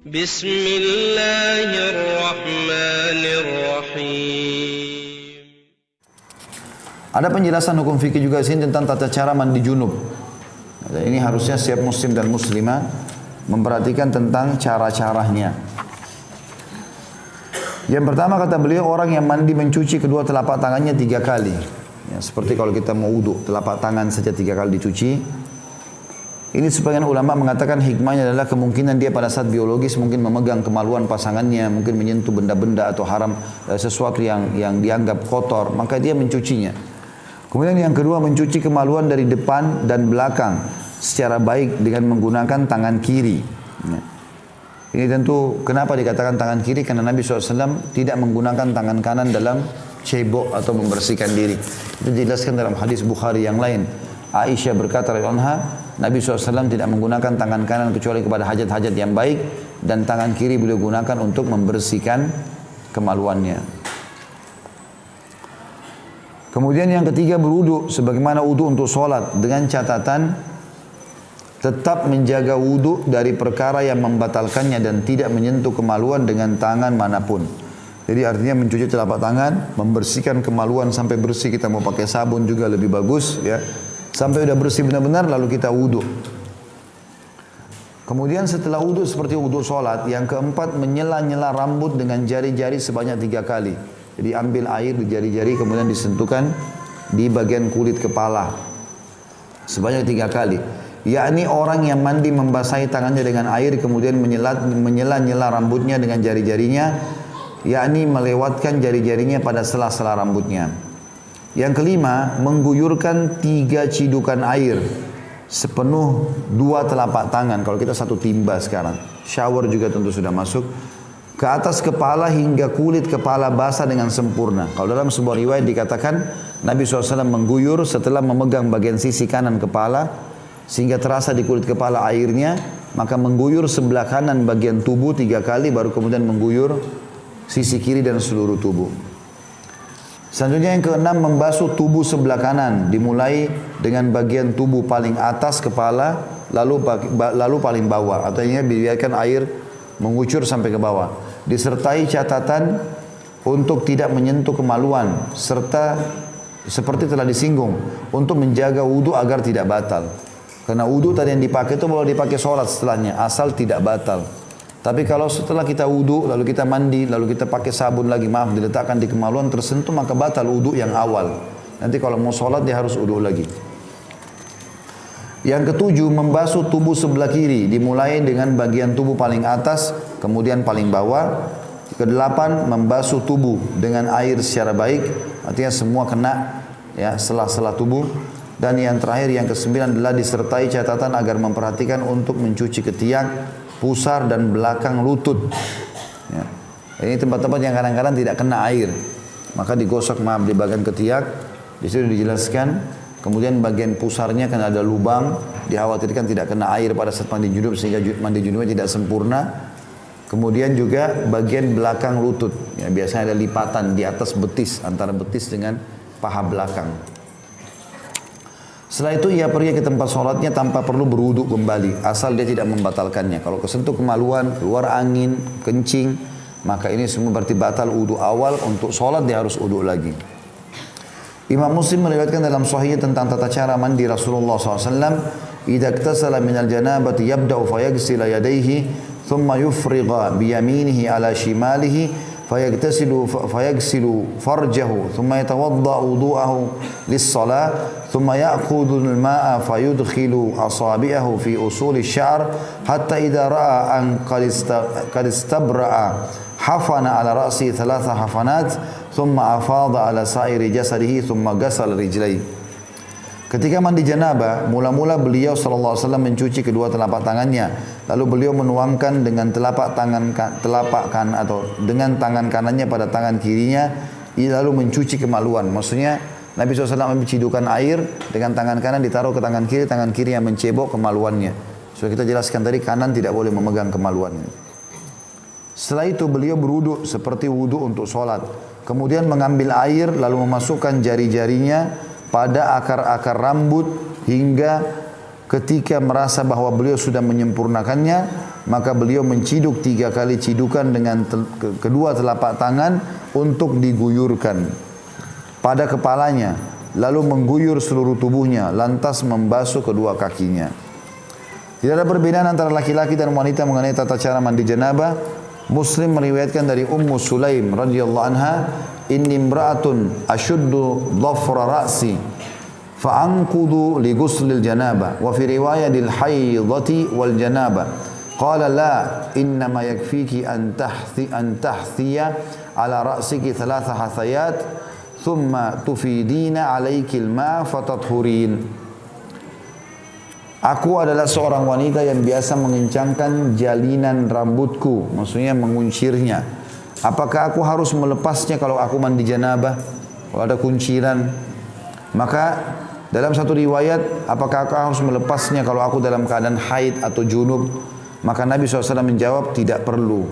Bismillahirrahmanirrahim. Ada penjelasan hukum fikih juga di sini tentang tata cara mandi junub. Ini harusnya setiap muslim dan muslimah memperhatikan tentang cara-caranya. Yang pertama kata beliau, orang yang mandi mencuci kedua telapak tangannya 3 kali. Ya, seperti kalau kita mau wudu, telapak tangan saja 3 kali dicuci. Ini sebagian ulama mengatakan hikmahnya adalah kemungkinan dia pada saat biologis mungkin memegang kemaluan pasangannya, mungkin menyentuh benda-benda atau haram, sesuatu yang dianggap kotor, maka dia mencucinya. Kemudian yang kedua, mencuci kemaluan dari depan dan belakang secara baik dengan menggunakan tangan kiri. Ya. Ini tentu kenapa dikatakan tangan kiri, karena Nabi SAW tidak menggunakan tangan kanan dalam cebok atau membersihkan diri. Itu dijelaskan dalam hadis Bukhari yang lain. Aisyah berkata radhiyallahu anha, Nabi SAW tidak menggunakan tangan kanan kecuali kepada hajat-hajat yang baik, dan tangan kiri beliau gunakan untuk membersihkan kemaluannya. Kemudian yang ketiga, berwudu sebagaimana wudu untuk sholat, dengan catatan tetap menjaga wudu dari perkara yang membatalkannya dan tidak menyentuh kemaluan dengan tangan manapun. Jadi artinya mencuci telapak tangan, membersihkan kemaluan sampai bersih, kita mau pakai sabun juga lebih bagus ya. Sampai udah bersih benar-benar lalu kita wudu. Kemudian setelah wudu seperti wudu sholat, yang keempat menyela-nyela rambut dengan jari-jari sebanyak 3 kali. Jadi ambil air di jari-jari kemudian disentuhkan di bagian kulit kepala sebanyak 3 kali. Yakni orang yang mandi membasahi tangannya dengan air kemudian menyela-nyela rambutnya dengan jari-jarinya, yakni melewatkan jari-jarinya pada sela-sela rambutnya. Yang kelima, mengguyurkan 3 cidukan air sepenuh 2 telapak tangan. Kalau kita 1 timba sekarang, shower juga tentu sudah masuk, ke atas kepala hingga kulit kepala basah dengan sempurna. Kalau dalam sebuah riwayat dikatakan Nabi SAW mengguyur setelah memegang bagian sisi kanan kepala sehingga terasa di kulit kepala airnya, maka mengguyur sebelah kanan bagian tubuh 3 kali, baru kemudian mengguyur sisi kiri dan seluruh tubuh. Selanjutnya yang keenam, membasuh tubuh sebelah kanan, dimulai dengan bagian tubuh paling atas kepala, lalu paling bawah, artinya biarkan air mengucur sampai ke bawah. Disertai catatan untuk tidak menyentuh kemaluan, serta seperti telah disinggung, untuk menjaga wudu agar tidak batal. Karena wudu tadi yang dipakai itu boleh dipakai sholat setelahnya, asal tidak batal. Tapi kalau setelah kita wudu, lalu kita mandi, lalu kita pakai sabun lagi, diletakkan di kemaluan tersentuh, maka batal wudu yang awal. Nanti kalau mau sholat dia harus wudu lagi. Yang ketujuh, membasuh tubuh sebelah kiri, dimulai dengan bagian tubuh paling atas, kemudian paling bawah. Kedelapan, membasuh tubuh dengan air secara baik, artinya semua kena ya sela-sela tubuh. Dan yang terakhir, yang kesembilan adalah disertai catatan agar memperhatikan untuk mencuci ketiak, pusar dan belakang lutut. Ya. Ini tempat-tempat yang kadang-kadang tidak kena air, maka digosok di bagian ketiak. Di situ dijelaskan. Kemudian bagian pusarnya kan ada lubang, dikhawatirkan tidak kena air pada saat mandi junub sehingga mandi junubnya tidak sempurna. Kemudian juga bagian belakang lutut, ya, biasanya ada lipatan di atas betis, antara betis dengan paha belakang. Setelah itu ia pergi ke tempat sholatnya tanpa perlu berwudu kembali, asal dia tidak membatalkannya. Kalau kesentuh kemaluan, keluar angin, kencing, maka ini semua berarti batal wudu awal. Untuk sholat dia harus wudu lagi. Imam Muslim meriwayatkan dalam sahihnya tentang tata cara mandi Rasulullah SAW. Idza iktasala minal janabati yabda'u fayaghsila yadayhi thumma yufrigha biyaminihi ala shimalihi فيغسل فرجه ثم يتوضأ وضوءه للصلاة ثم يأخذ الماء فيدخل أصابعه في أصول الشعر حتى إذا رأى أن قد استبرأ حفن على رأسه 3 حفنات ثم أفاض على سائر جسده ثم غسل رجليه. Ketika mandi janabah, mula-mula beliau SAW mencuci kedua telapak tangannya. Lalu beliau menuangkan dengan telapak kanan atau dengan tangan kanannya pada tangan kirinya, lalu mencuci kemaluan. Maksudnya Nabi SAW ambil cidukan air dengan tangan kanan ditaruh ke tangan kiri yang mencebok kemaluannya. Sudah kita jelaskan tadi, kanan tidak boleh memegang kemaluannya. Setelah itu beliau berwudu seperti wudu untuk sholat. Kemudian mengambil air lalu memasukkan jari-jarinya pada akar-akar rambut hingga ketika merasa bahwa beliau sudah menyempurnakannya, maka beliau menciduk 3 kali cidukan dengan kedua telapak tangan untuk diguyurkan pada kepalanya, lalu mengguyur seluruh tubuhnya, lantas membasuh kedua kakinya. Tidak ada perbedaan antara laki-laki dan wanita mengenai tata cara mandi janabah. Muslim meriwayatkan dari Ummu Sulaim radhiyallahu anha, inni imra'atun ashuddu dhafra ra'si fa'anqudu li ghuslil janabah wa fi riwayatil haidati wal janabah qala la innama yakfiki an tahthiya ala ra'siki 3 hathayat thumma tufidina alaiki al-ma' fatathurin. Aku adalah seorang wanita yang biasa mengencangkan jalinan rambutku, maksudnya menguncirnya. Apakah aku harus melepasnya kalau aku mandi janabah? Kalau ada kunciran? Maka dalam satu riwayat, apakah aku harus melepasnya kalau aku dalam keadaan haid atau junub? Maka Nabi SAW menjawab, tidak perlu.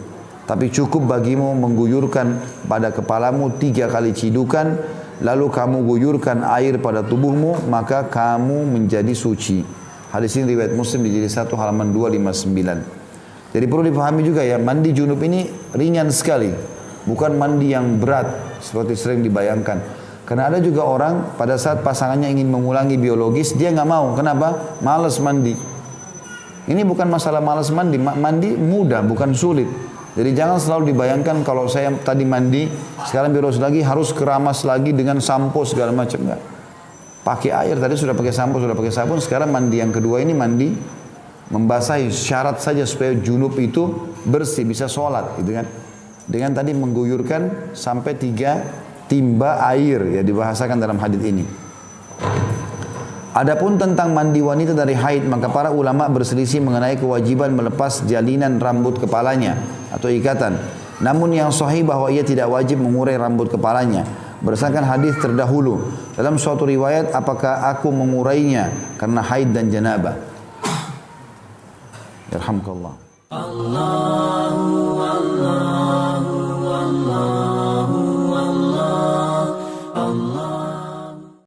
Tapi cukup bagimu mengguyurkan pada kepalamu 3 kali cidukan, lalu kamu guyurkan air pada tubuhmu, maka kamu menjadi suci. Hadis ini riwayat Muslim di jilid 1 halaman 259. Jadi perlu dipahami juga ya, mandi junub ini ringan sekali. Bukan mandi yang berat seperti sering dibayangkan. Karena ada juga orang pada saat pasangannya ingin mengulangi biologis, dia nggak mau. Kenapa? Malas mandi. Ini bukan masalah malas mandi. Mandi mudah, bukan sulit. Jadi jangan selalu dibayangkan kalau saya tadi mandi, sekarang biologis lagi harus keramas lagi dengan sampo segala macam. Enggak. Pakai air, tadi sudah pakai sampo, sudah pakai sabun, sekarang mandi yang kedua ini mandi membasahi, syarat saja supaya junub itu bersih, bisa sholat gitu kan. Dengan tadi mengguyurkan sampai 3 timba air, ya dibahasakan dalam hadis ini. Adapun tentang mandi wanita dari haid, maka para ulama berselisih mengenai kewajiban melepas jalinan rambut kepalanya atau ikatan. Namun yang sahih bahwa ia tidak wajib mengurai rambut kepalanya. Berdasarkan hadis terdahulu, dalam suatu riwayat, apakah aku mengurainya karena haid dan janabah? Yarhamkallah. Allah.